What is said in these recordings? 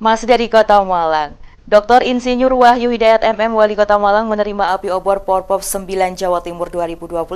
Masih dari Kota Malang. Dr. Insinyur Wahyu Hidayat MM Wali Kota Malang menerima api obor Porprov 9 Jawa Timur 2025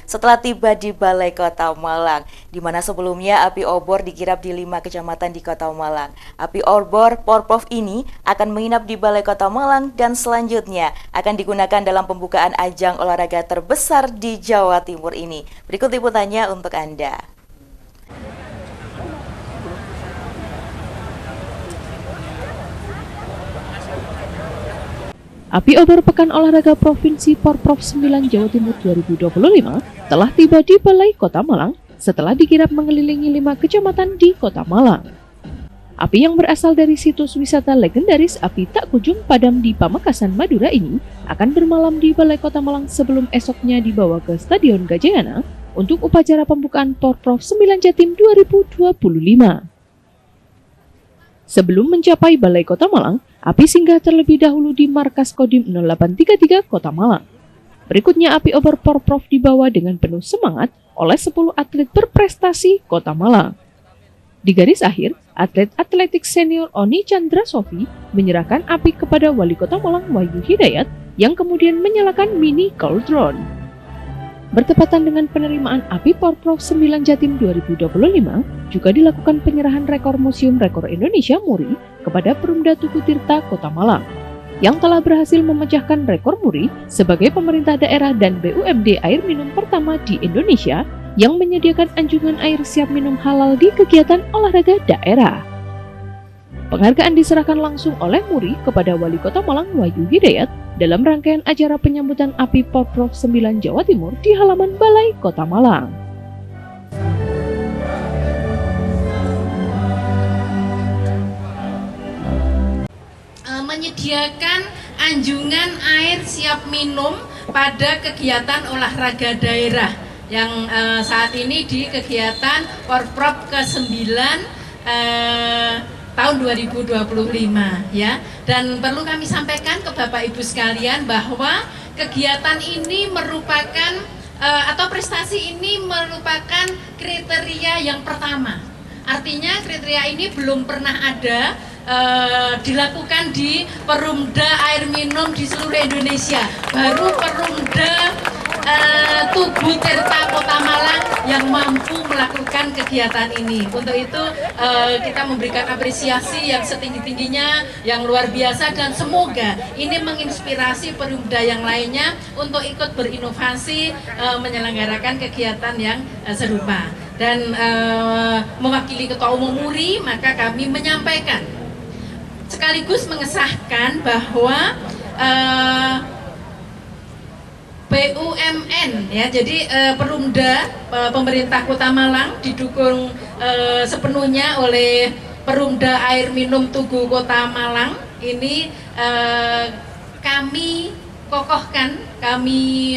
setelah tiba di Balai Kota Malang, di mana sebelumnya api obor dikirap di 5 kecamatan di Kota Malang. Api obor Porprov ini akan menginap di Balai Kota Malang dan selanjutnya akan digunakan dalam pembukaan ajang olahraga terbesar di Jawa Timur ini. Berikut liputannya untuk Anda. Api obor Pekan Olahraga Provinsi Porprov 9 Jawa Timur 2025 telah tiba di Balai Kota Malang setelah dikirap mengelilingi 5 kecamatan di Kota Malang. Api yang berasal dari situs wisata legendaris Api Tak Kunjung Padam di Pamekasan, Madura ini akan bermalam di Balai Kota Malang sebelum esoknya dibawa ke Stadion Gajayana untuk upacara pembukaan Porprov 9 Jatim 2025. Sebelum mencapai Balai Kota Malang, api singgah terlebih dahulu di markas Kodim 0833 Kota Malang. Berikutnya api obor Porprov dibawa dengan penuh semangat oleh 10 atlet berprestasi Kota Malang. Di garis akhir, atlet atletik senior Oni Chandra Sofi menyerahkan api kepada Wali Kota Malang Wahyu Hidayat yang kemudian menyalakan mini cauldron. Bertepatan dengan penerimaan api Porprov 9 Jatim 2025, juga dilakukan penyerahan rekor Museum Rekor Indonesia Muri kepada Perumda Tugu Tirta Kota Malang, yang telah berhasil memecahkan rekor Muri sebagai pemerintah daerah dan BUMD air minum pertama di Indonesia yang menyediakan anjungan air siap minum halal di kegiatan olahraga daerah. Penghargaan diserahkan langsung oleh Muri kepada Wali Kota Malang Wahyu Hidayat dalam rangkaian acara penyambutan api Porprov 9 Jawa Timur di halaman Balai Kota Malang. Menyediakan anjungan air siap minum pada kegiatan olahraga daerah yang saat ini di kegiatan Porprov ke-9 tahun 2025 ya. Dan perlu kami sampaikan ke Bapak Ibu sekalian bahwa kegiatan ini merupakan atau prestasi ini merupakan kriteria yang pertama. Artinya kriteria ini belum pernah ada dilakukan di Perumda air minum di seluruh Indonesia. Baru Perumda Tugu Tirta Kota Malang yang mampu melakukan kegiatan ini. Untuk itu kita memberikan apresiasi yang setinggi-tingginya, yang luar biasa, dan semoga ini menginspirasi perumda yang lainnya untuk ikut berinovasi menyelenggarakan kegiatan yang serupa. Dan mewakili Ketua Umum Muri, maka kami menyampaikan sekaligus mengesahkan bahwa BUMN ya, jadi Perumda pemerintah Kota Malang didukung sepenuhnya oleh Perumda Air Minum Tugu Kota Malang ini kami kokohkan, kami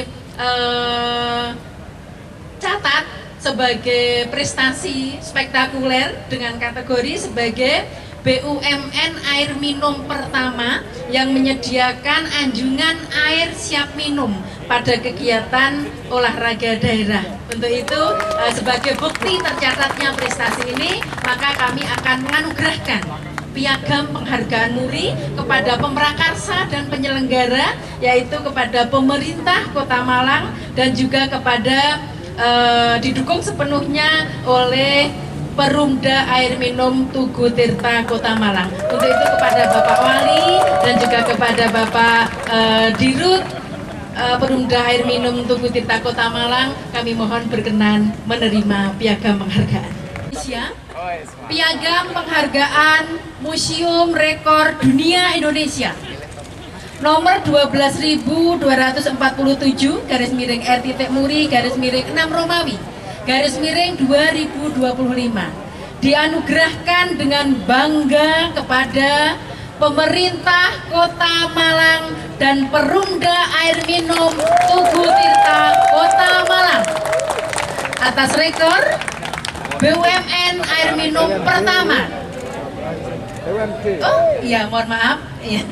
catat sebagai prestasi spektakuler dengan kategori sebagai BUMN air minum pertama yang menyediakan anjungan air siap minum pada kegiatan olahraga daerah. Untuk itu sebagai bukti tercatatnya prestasi ini, maka kami akan menganugerahkan piagam penghargaan Muri kepada pemrakarsa dan penyelenggara, yaitu kepada pemerintah Kota Malang dan juga kepada didukung sepenuhnya oleh Perumda air minum Tugu Tirta Kota Malang. Untuk itu kepada Bapak Wali dan juga kepada Bapak Dirut Perumda air minum Tugu Tirta Kota Malang, kami mohon berkenan menerima piagam penghargaan. Piagam penghargaan Museum Rekor Dunia Indonesia nomor 12.247 garis miring R.Muri garis miring 6 Romawi garis miring 2025 dianugerahkan dengan bangga kepada pemerintah Kota Malang dan Perumda air minum Tugu Tirta Kota Malang atas rekor BUMN air minum pertama. Oh iya, mohon maaf ya.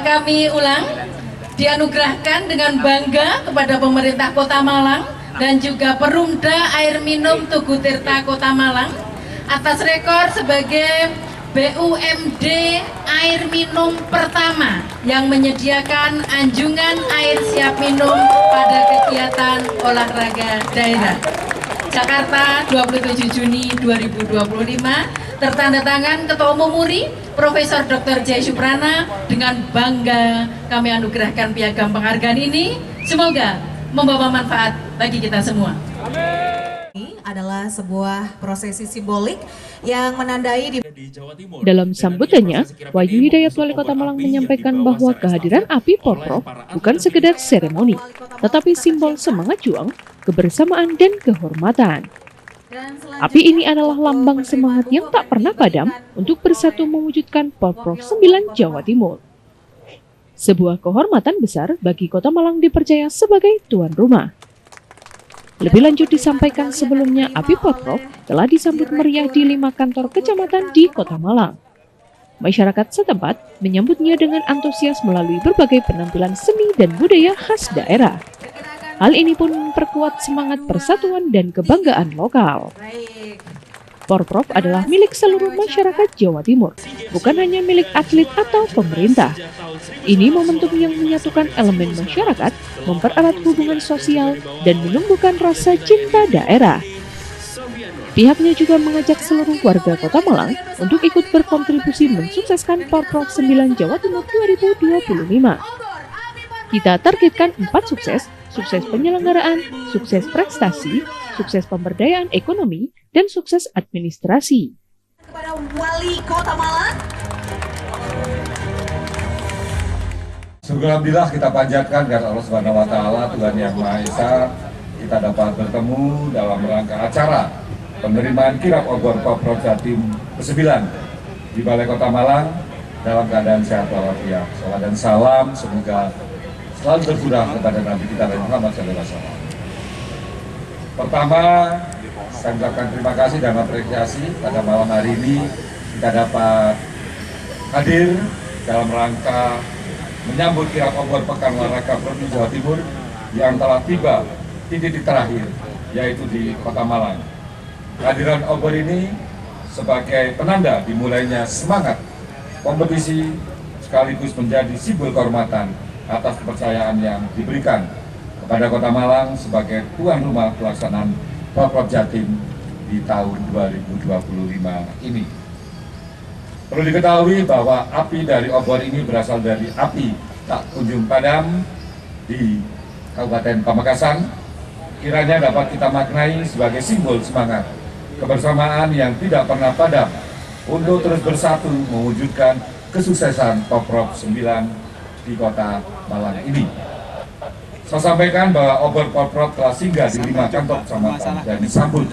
Kami ulang, dianugerahkan dengan bangga kepada pemerintah Kota Malang dan juga Perumda air minum Tugu Tirta Kota Malang atas rekor sebagai BUMD Air Minum Pertama yang menyediakan anjungan air siap minum pada kegiatan olahraga daerah. Jakarta 27 Juni 2025, tertandatangan Ketua Umum MURI Profesor Dr. Jai Suprana. Dengan bangga kami anugerahkan piagam penghargaan ini, semoga membawa manfaat bagi kita semua. Ini adalah sebuah prosesi simbolik yang menandai di Dalam sambutannya, Wahyu Hidayat Wali Kota Malang menyampaikan bahwa kehadiran API Porprov bukan sekedar seremoni, tetapi simbol semangat juang, kebersamaan, dan kehormatan. API ini adalah lambang semangat yang tak pernah padam untuk bersatu mewujudkan Porprov 9 Jawa Timur. Sebuah kehormatan besar bagi Kota Malang dipercaya sebagai tuan rumah. Lebih lanjut disampaikan sebelumnya, API Porprov telah disambut meriah di 5 kantor kecamatan di Kota Malang. Masyarakat setempat menyambutnya dengan antusias melalui berbagai penampilan seni dan budaya khas daerah. Hal ini pun memperkuat semangat persatuan dan kebanggaan lokal. Porprov adalah milik seluruh masyarakat Jawa Timur, bukan hanya milik atlet atau pemerintah. Ini momentum yang menyatukan elemen masyarakat, mempererat hubungan sosial, dan menumbuhkan rasa cinta daerah. Pihaknya juga mengajak seluruh warga Kota Malang untuk ikut berkontribusi mensukseskan Porprov 9 Jawa Timur 2025. Kita targetkan 4 sukses, sukses penyelenggaraan, sukses prestasi, sukses pemberdayaan ekonomi, dan sukses administrasi. kepada Wali Kota Malang. Alhamdulillah kita panjatkan karena Allah Subhanahu wa taala Tuhan Yang Maha Esa, kita dapat bertemu dalam rangka acara penerimaan kirap obor Porprov Jatim ke-9 di Balai Kota Malang dalam keadaan sehat walafiat. Salam dan salam semoga selalu tercurah kepada Nabi kita Muhammad SAW. Pertama, saya mengucapkan terima kasih dan apresiasi pada malam hari ini kita dapat hadir dalam rangka menyambut kirap obor Pekan Olahraga Provinsi Jawa Timur yang telah tiba di titik terakhir, yaitu di Kota Malang. Kehadiran obor ini sebagai penanda dimulainya semangat kompetisi sekaligus menjadi simbol kehormatan atas kepercayaan yang diberikan kepada Kota Malang sebagai tuan rumah pelaksanaan Porprov Jatim di tahun 2025 ini. Perlu diketahui bahwa api dari obor ini berasal dari api tak kunjung padam di Kabupaten Pamekasan. Kiranya dapat kita maknai sebagai simbol semangat kebersamaan yang tidak pernah padam untuk terus bersatu mewujudkan kesuksesan Porprov 9 di Kota Malang ini. Saya sampaikan bahwa obor Porprov telah singgah di 5 kantor kecamatan dan disambut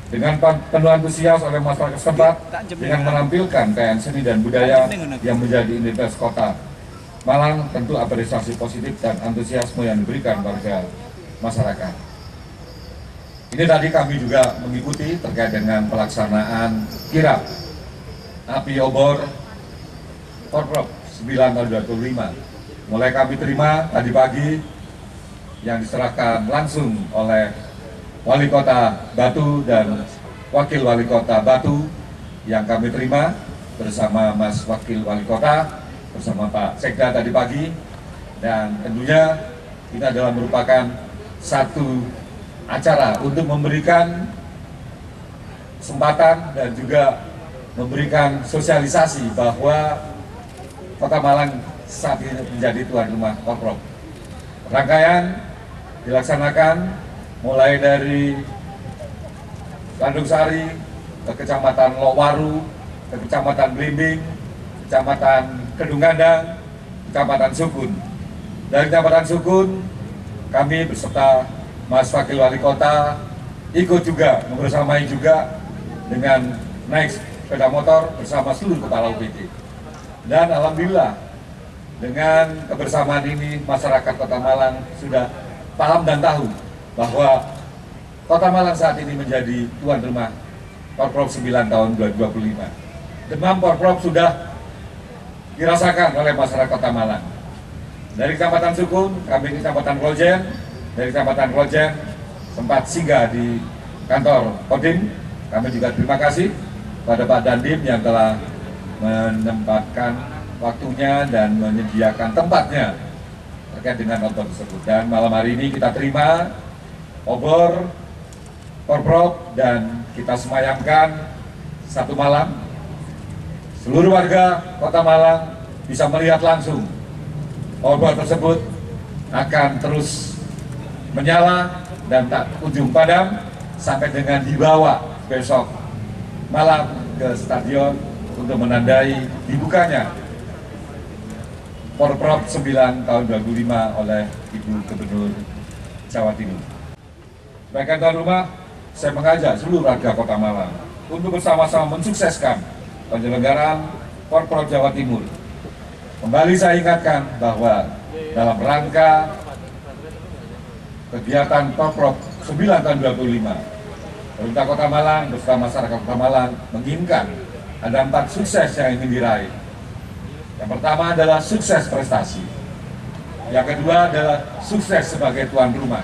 dengan penuh antusias oleh masyarakat setempat dengan menampilkan kekayaan seni dan budaya yang menjadi identitas Kota Malang. Tentu apresiasi positif dan antusiasme yang diberikan warga masyarakat. Ini tadi kami juga mengikuti terkait dengan pelaksanaan kirap api obor Porprov 9 tahun 2025. Mulai kami terima tadi pagi yang diserahkan langsung oleh Wali Kota Batu dan Wakil Wali Kota Batu yang kami terima bersama Mas Wakil Wali Kota, bersama Pak Sekda tadi pagi. Dan tentunya ini adalah merupakan satu acara untuk memberikan kesempatan dan juga memberikan sosialisasi bahwa Kota Malang saat ini menjadi tuan rumah Porprov. Rangkaian dilaksanakan mulai dari Landung Sari ke Kecamatan Lokwaru, ke Kecamatan Blimbing, Kecamatan Kedung Gandang, Kecamatan Sukun. Dari Kecamatan Sukun, kami beserta Mas Wakil Wali Kota ikut juga, membersamai juga dengan naik sepeda motor bersama seluruh kepala UPT. Dan alhamdulillah dengan kebersamaan ini masyarakat Kota Malang sudah paham dan tahu bahwa Kota Malang saat ini menjadi tuan rumah Porprov 9 tahun 2025. Demam Porprov sudah dirasakan oleh masyarakat Kota Malang. Dari Kecamatan Sukun, kami ke Kecamatan Klojen, dari Kecamatan Klojen sempat singgah di kantor Kodim. Kami juga terima kasih pada Pak Dandim yang telah menempatkan waktunya dan menyediakan tempatnya terkait dengan obor tersebut. Dan malam hari ini kita terima obor Porprov dan kita semayamkan satu malam. Seluruh warga Kota Malang bisa melihat langsung obor tersebut akan terus menyala dan tak ujung padam sampai dengan dibawa besok malam ke stadion untuk menandai dibukanya Porprov 9 tahun 2005 oleh Ibu Gubernur Jawa Timur. Sebagai tuan rumah, saya mengajak seluruh warga Kota Malang untuk bersama-sama mensukseskan penyelenggaraan Porprov Jawa Timur. Kembali saya ingatkan bahwa dalam rangka kegiatan Porprov 9 tahun 2005, pemerintah Kota Malang bersama masyarakat Kota Malang menginginkan ada 4 sukses yang ingin diraih. Yang pertama adalah sukses prestasi. Yang kedua adalah sukses sebagai tuan rumah.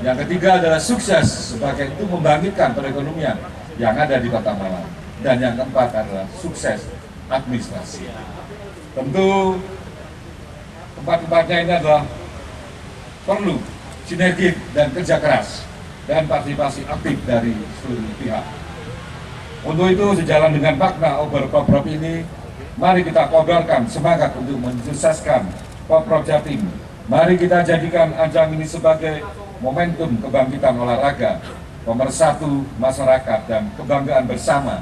Yang ketiga adalah sukses sebagai itu membangkitkan perekonomian yang ada di Kota Malang. Dan yang keempat adalah sukses administrasi. Tentu tempat-tempatnya ini adalah perlu sinergi dan kerja keras dan partisipasi aktif dari seluruh pihak. Untuk itu, sejalan dengan makna obor Porprov ini, mari kita kobarkan semangat untuk mensukseskan Porprov Jatim. Mari kita jadikan ajang ini sebagai momentum kebangkitan olahraga, pemersatu masyarakat dan kebanggaan bersama.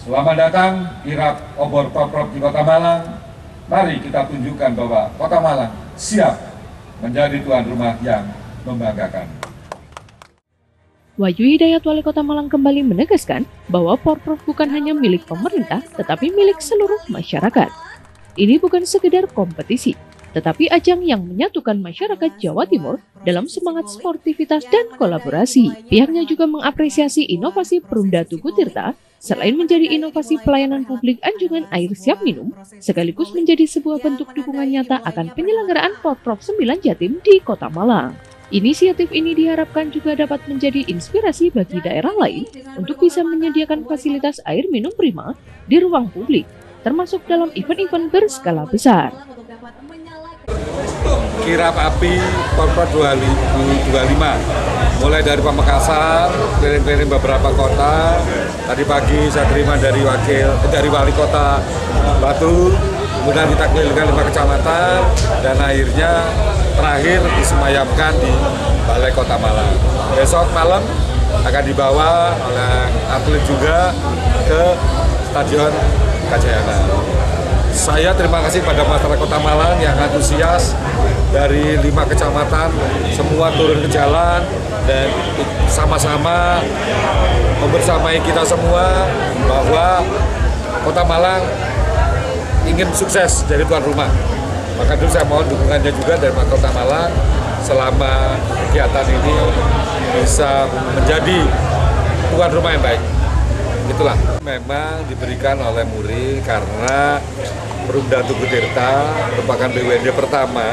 Selamat datang kirap obor Porprov di Kota Malang. Mari kita tunjukkan bahwa Kota Malang siap menjadi tuan rumah yang membanggakan. Wahyu Hidayat, Wali Kota Malang, kembali menegaskan bahwa Porprov bukan hanya milik pemerintah, tetapi milik seluruh masyarakat. Ini bukan sekedar kompetisi, tetapi ajang yang menyatukan masyarakat Jawa Timur dalam semangat sportivitas dan kolaborasi. Pihaknya juga mengapresiasi inovasi Perumda Tugu Tirta, selain menjadi inovasi pelayanan publik anjungan air siap minum, sekaligus menjadi sebuah bentuk dukungan nyata akan penyelenggaraan Porprov 9 Jatim di Kota Malang. Inisiatif ini diharapkan juga dapat menjadi inspirasi bagi daerah lain untuk bisa menyediakan fasilitas air minum prima di ruang publik, termasuk dalam event-event berskala besar. Kirap api Porprov 2025 mulai dari Pamekasan, keliling-keliling beberapa kota. Tadi pagi saya terima dari Wali Kota Batu, kemudian kita kelilingkan 5 kecamatan, dan akhirnya terakhir disemayamkan di Balai Kota Malang. Besok malam akan dibawa oleh atlet juga ke Stadion Gajayana. Saya terima kasih pada masyarakat Kota Malang yang antusias dari 5 kecamatan, semua turun ke jalan dan sama-sama membersamai kita semua bahwa Kota Malang ingin sukses jadi tuan rumah. Maka itu saya mohon dukungannya juga dari Kota Malang selama kegiatan ini bisa menjadi tuan rumah yang baik. Itulah memang diberikan oleh Muri karena Perumda Tugu Tirta merupakan BUMD pertama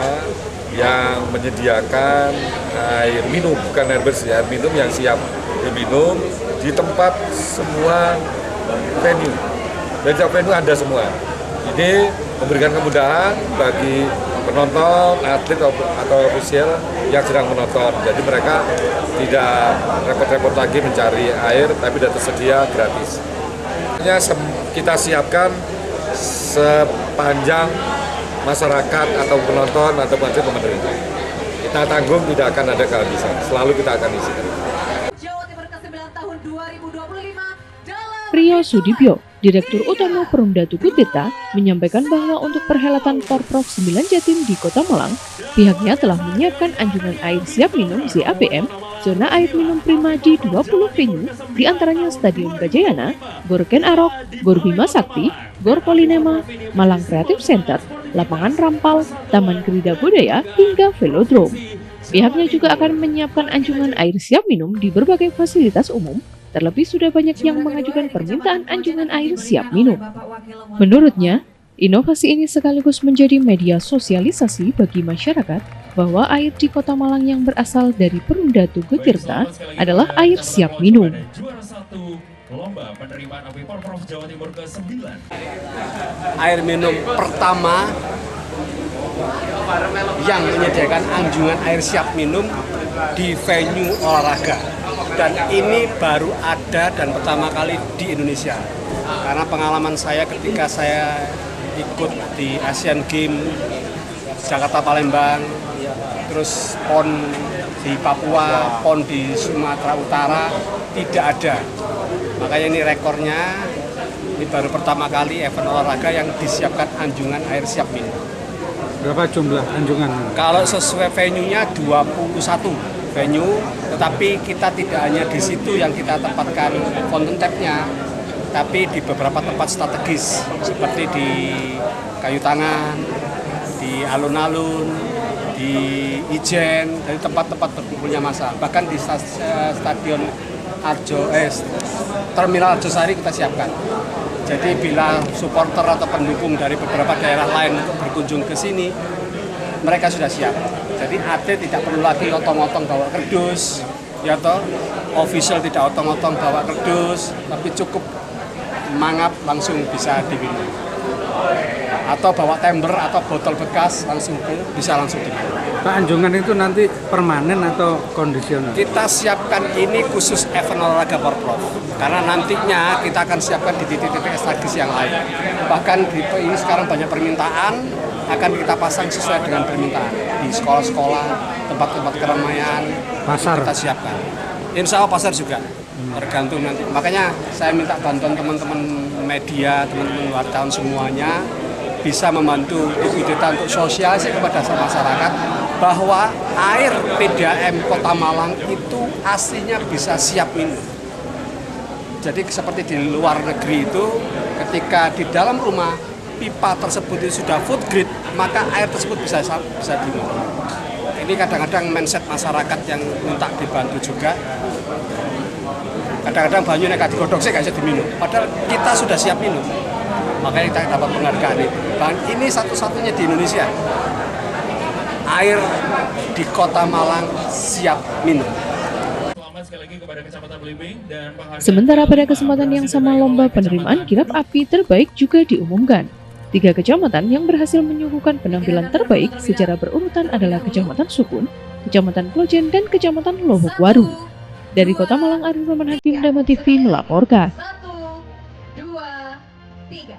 yang menyediakan air minum, bukan air bersih, air minum yang siap diminum di tempat semua venue. Dan setiap venue ada semua. Ini memberikan kemudahan bagi penonton, atlet atau ofisial yang sedang menonton. Jadi mereka tidak repot-repot lagi mencari air, tapi sudah tersedia gratis. Kita siapkan sepanjang masyarakat atau penonton atau pemerintah. Kita tanggung, tidak akan ada kehabisan. Selalu kita akan isi. Jawa Timur ke-9 tahun 2025 Rio Sudibyo, Direktur Utama Perumda Tugu Tirta, menyampaikan bahwa untuk perhelatan Porprov 9 Jatim di Kota Malang, pihaknya telah menyiapkan anjungan air siap minum ZAPM, zona air minum prima di 20 venue, diantaranya Stadion Gajayana, Gor Ken Arok, Gor Bima Sakti, Gor Polinema, Malang Creative Center, Lapangan Rampal, Taman Gerida Budaya, hingga Velodrome. Pihaknya juga akan menyiapkan anjungan air siap minum di berbagai fasilitas umum. Terlebih sudah banyak yang mengajukan permintaan anjungan air siap minum. Menurutnya, inovasi ini sekaligus menjadi media sosialisasi bagi masyarakat bahwa air di Kota Malang yang berasal dari Perumda Tugu Tirta adalah air siap minum. Lomba penerimaan API Porprov Jawa Timur ke-9. Air minum pertama yang menyediakan anjungan air siap minum di venue olahraga. Dan ini baru ada dan pertama kali di Indonesia. Karena pengalaman saya ketika saya ikut di Asian Games Jakarta Palembang, terus PON di Papua, PON di Sumatera Utara, tidak ada. Makanya ini rekornya, ini baru pertama kali event olahraga yang disiapkan anjungan air siap minum. Berapa jumlah anjungan? Kalau sesuai venue-nya 21 venue, tetapi kita tidak hanya di situ yang kita tempatkan fountain tap-nya, tapi di beberapa tempat strategis seperti di Kayu Tangan, di alun-alun, di Ijen, dari tempat-tempat berkumpulnya massa. Bahkan di stadion Terminal Arjosari kita siapkan. Jadi bila supporter atau pendukung dari beberapa daerah lain untuk berkunjung ke sini, mereka sudah siap. Jadi atlet tidak perlu lagi otong-otong bawa kerdus, ya toh, official tidak otong-otong bawa kerdus, tapi cukup mangap langsung bisa diminum. Atau bawa tember atau botol bekas bisa langsung diminum. Pak, anjungan itu nanti permanen atau kondisional? Kita siapkan ini khusus event olahraga Porprov, karena nantinya kita akan siapkan di titik-titik strategis yang lain. Bahkan ini sekarang banyak permintaan, akan kita pasang sesuai dengan permintaan di sekolah-sekolah, tempat-tempat keramaian, pasar kita siapkan. Insya Allah pasar juga, tergantung nanti. Makanya saya minta bantuan teman-teman media, teman-teman wartawan semuanya bisa membantu kita untuk sosialisasi kepada masyarakat bahwa air PDAM Kota Malang itu aslinya bisa siap minum. Jadi seperti di luar negeri itu, ketika di dalam rumah pipa tersebut itu sudah food grade, maka air tersebut bisa diminum. Ini kadang-kadang mindset masyarakat yang minta dibantu juga. Kadang-kadang banyu nek digodhog sih gak bisa diminum. Padahal kita sudah siap minum. Makanya kita dapat penghargaan itu. Dan ini satu-satunya di Indonesia. Air di Kota Malang siap minum. Sementara pada kesempatan yang sama, lomba penerimaan kirap api terbaik juga diumumkan. 3 kecamatan yang berhasil menyuguhkan penampilan terbaik secara berurutan adalah Kecamatan Sukun, Kecamatan Klojen, dan Kecamatan Lobokwaru. Dari Kota Malang, Arif Rahman Hakim, Dama TV melaporkan. 1, 2, 3.